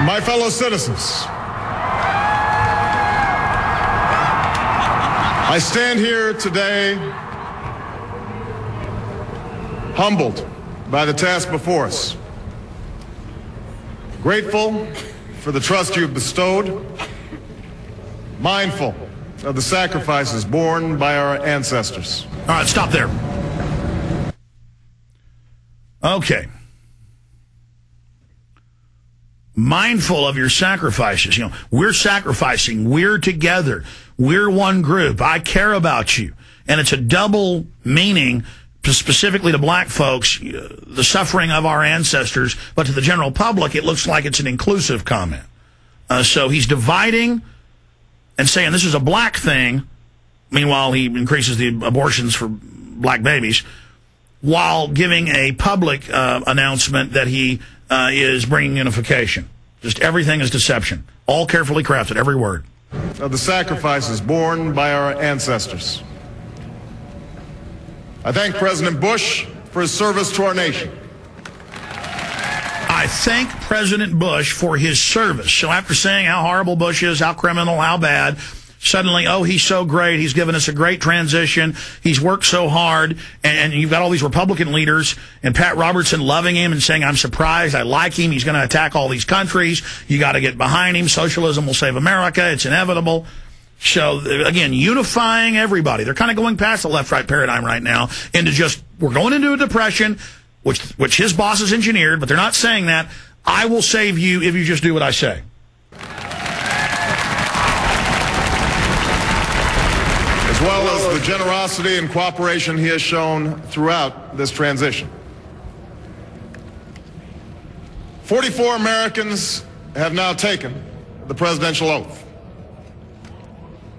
My fellow citizens, I stand here today humbled by the task before us, grateful for the trust you've bestowed, mindful of the sacrifices borne by our ancestors. All right, stop there. Okay. Mindful of your sacrifices. You know, we're sacrificing. We're together. We're one group. I care about you. And it's a double meaning, specifically to black folks, the suffering of our ancestors, but to the general public, it looks like it's an inclusive comment. So he's dividing and saying this is a black thing. Meanwhile, he increases the abortions for black babies, while giving a public announcement that he is bringing unification. Just everything is deception. All carefully crafted, every word. Of the sacrifices borne by our ancestors. I thank President Bush for his service to our nation. I thank President Bush for his service. So after saying how horrible Bush is, how criminal, how bad, suddenly, oh, he's so great. He's given us a great transition. He's worked so hard. And you've got all these Republican leaders and Pat Robertson loving him and saying, I'm surprised. I like him. He's going to attack all these countries. You got to get behind him. Socialism will save America. It's inevitable. So, again, unifying everybody. They're kind of going past the left-right paradigm right now into just, we're going into a depression, which his boss has engineered, but they're not saying that. I will save you if you just do what I say. As well as the generosity and cooperation he has shown throughout this transition. 44 Americans have now taken the presidential oath.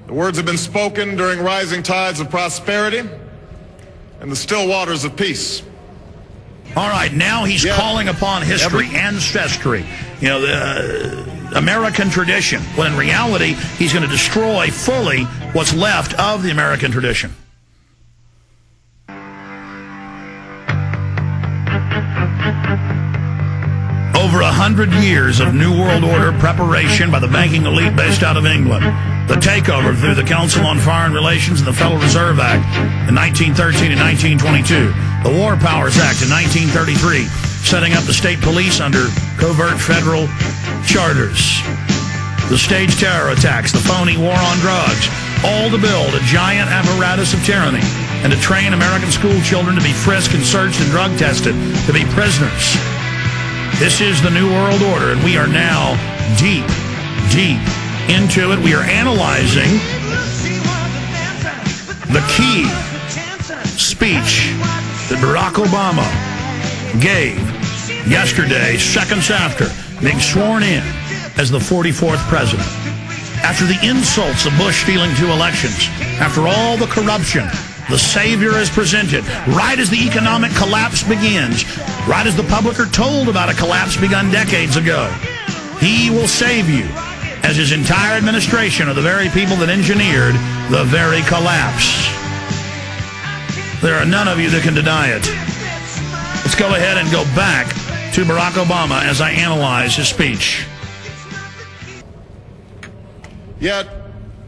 The words have been spoken during rising tides of prosperity and the still waters of peace. All right, now he's calling upon history, ancestry, you know, the American tradition, when in reality, he's going to destroy fully what's left of the American tradition. Over 100 years of New World Order preparation by the banking elite based out of England. The takeover through the Council on Foreign Relations and the Federal Reserve Act in 1913 and 1922. The War Powers Act in 1933, setting up the state police under covert federal charters. The staged terror attacks, the phony war on drugs, all to build a giant apparatus of tyranny and to train American school children to be frisked and searched and drug tested, to be prisoners. This is the New World Order, and we are now deep, deep into it. We are analyzing the key speech that Barack Obama gave yesterday, seconds after being sworn in as the 44th president. After the insults of Bush stealing 2 elections, after all the corruption, the savior is presented, right as the economic collapse begins, right as the public are told about a collapse begun decades ago. He will save you, as his entire administration are the very people that engineered the very collapse. There are none of you that can deny it. Let's go ahead and go back to Barack Obama as I analyze his speech. Yet,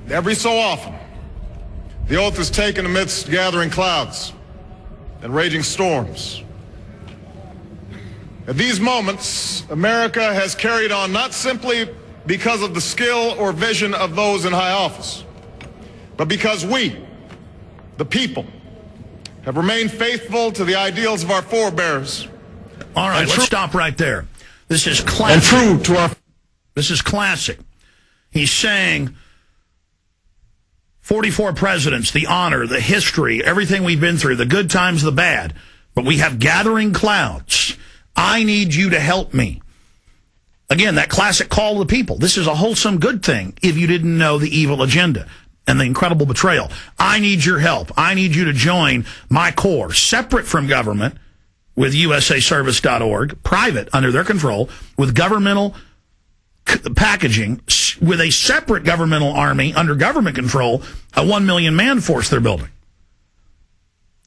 every so often, the oath is taken amidst gathering clouds and raging storms. At these moments, America has carried on not simply because of the skill or vision of those in high office, but because we, the people, have remained faithful to the ideals of our forebears. All right, let's stop right there. This is classic. And true to our... This is classic. He's saying 44 presidents, the honor, the history, everything we've been through, the good times, the bad, but we have gathering clouds. I need you to help me. Again, that classic call to the people. This is a wholesome good thing if you didn't know the evil agenda and the incredible betrayal. I need your help. I need you to join my corps, separate from government, with usaservice.org, private, under their control, with governmental packaging, with a separate governmental army under government control, a 1 million man force they're building.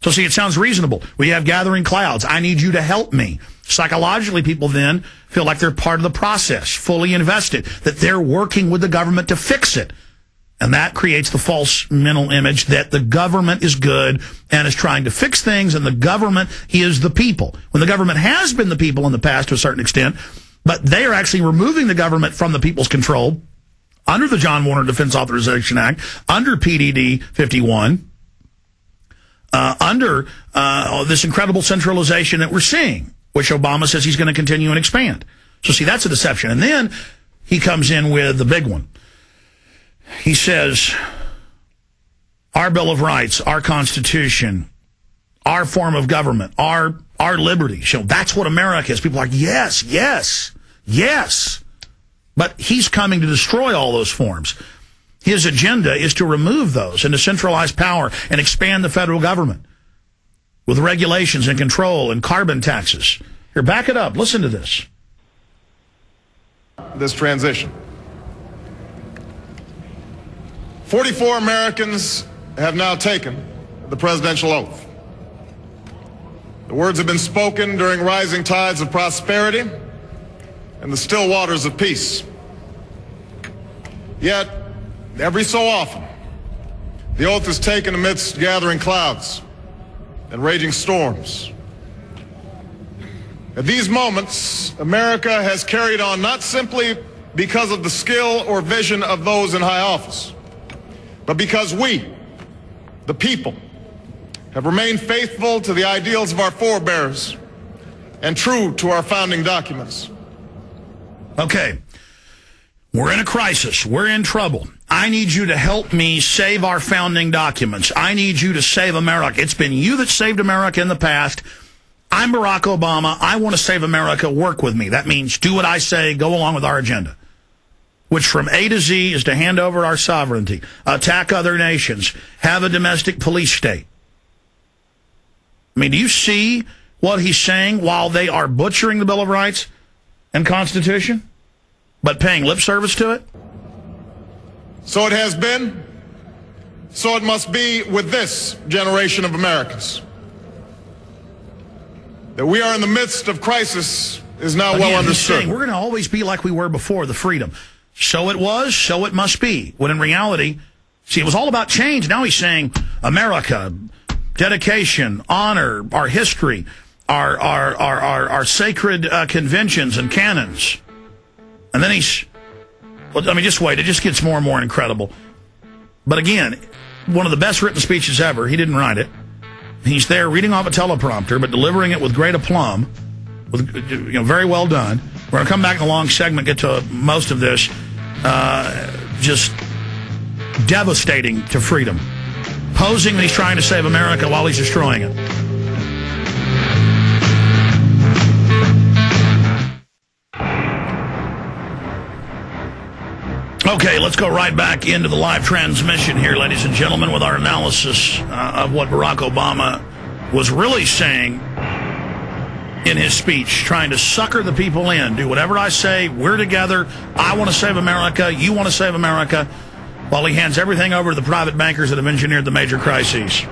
So see, it sounds reasonable. We have gathering clouds. I need you to help me. Psychologically, people then feel like they're part of the process, fully invested, that they're working with the government to fix it. And that creates the false mental image that the government is good and is trying to fix things, and the government is the people. When the government has been the people in the past to a certain extent, but they are actually removing the government from the people's control under the John Warner Defense Authorization Act, under PDD 51, under this incredible centralization that we're seeing, which Obama says he's going to continue and expand. So see, that's a deception. And then he comes in with the big one. He says, our Bill of Rights, our Constitution, our form of government, our liberty. So that's what America is. People are like, yes, yes, yes. But he's coming to destroy all those forms. His agenda is to remove those and to centralize power and expand the federal government with regulations and control and carbon taxes. Here, back it up. Listen to this. This transition. 44 Americans have now taken the presidential oath. The words have been spoken during rising tides of prosperity and the still waters of peace. Yet, every so often, the oath is taken amidst gathering clouds and raging storms. At these moments, America has carried on not simply because of the skill or vision of those in high office, but because we, the people, have remained faithful to the ideals of our forebears and true to our founding documents. Okay, we're in a crisis. We're in trouble. I need you to help me save our founding documents. I need you to save America. It's been you that saved America in the past. I'm Barack Obama. I want to save America. Work with me. That means do what I say, go along with our agenda, which from A to Z is to hand over our sovereignty, attack other nations, have a domestic police state. I mean, do you see what he's saying while they are butchering the Bill of Rights and Constitution, but paying lip service to it? So it has been, so it must be with this generation of Americans. That we are in the midst of crisis is now well understood. We're going to always be like we were before, the freedom. So it was, so it must be. When in reality, see, it was all about change. Now he's saying America, dedication, honor, our history, our sacred conventions and canons. And then he's, well, I mean, just wait. It just gets more and more incredible. But again, one of the best written speeches ever. He didn't write it. He's there reading off a teleprompter, but delivering it with great aplomb, with, very well done. We're going to come back in a long segment, get to most of this. Just devastating to freedom. Posing that he's trying to save America while he's destroying it. Okay, let's go right back into the live transmission here, ladies and gentlemen, with our analysis of what Barack Obama was really saying in his speech, trying to sucker the people in. Do whatever I say. We're together. I want to save America. You want to save America. While he hands everything over to the private bankers that have engineered the major crises.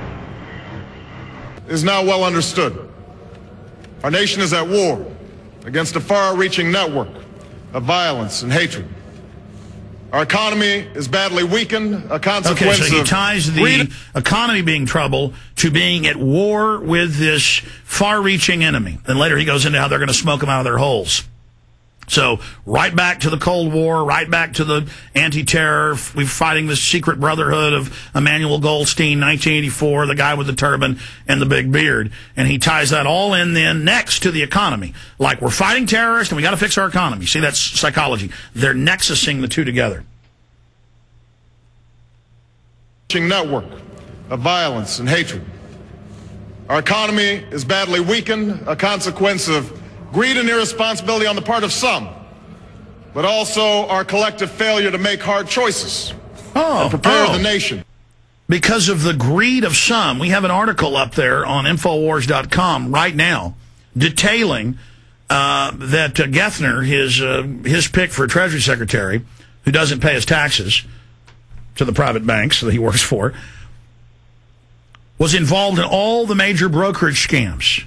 Is now well understood. Our nation is at war against a far-reaching network of violence and hatred. Our economy is badly weakened, a consequence of... Okay, so he ties the economy being trouble to being at war with this far-reaching enemy. Then later he goes into how they're going to smoke them out of their holes. So right back to the Cold War, right back to the anti-terror. We're fighting the secret brotherhood of Emmanuel Goldstein, 1984, the guy with the turban and the big beard. And he ties that all in then next to the economy. Like we're fighting terrorists and we got to fix our economy. See, that's psychology. They're nexusing the two together. Network of violence and hatred. Our economy is badly weakened, a consequence of greed and irresponsibility on the part of some, but also our collective failure to make hard choices and prepare the nation. Because of the greed of some, we have an article up there on Infowars.com right now detailing that Gethner, his pick for Treasury Secretary, who doesn't pay his taxes to the private banks that he works for, was involved in all the major brokerage scams.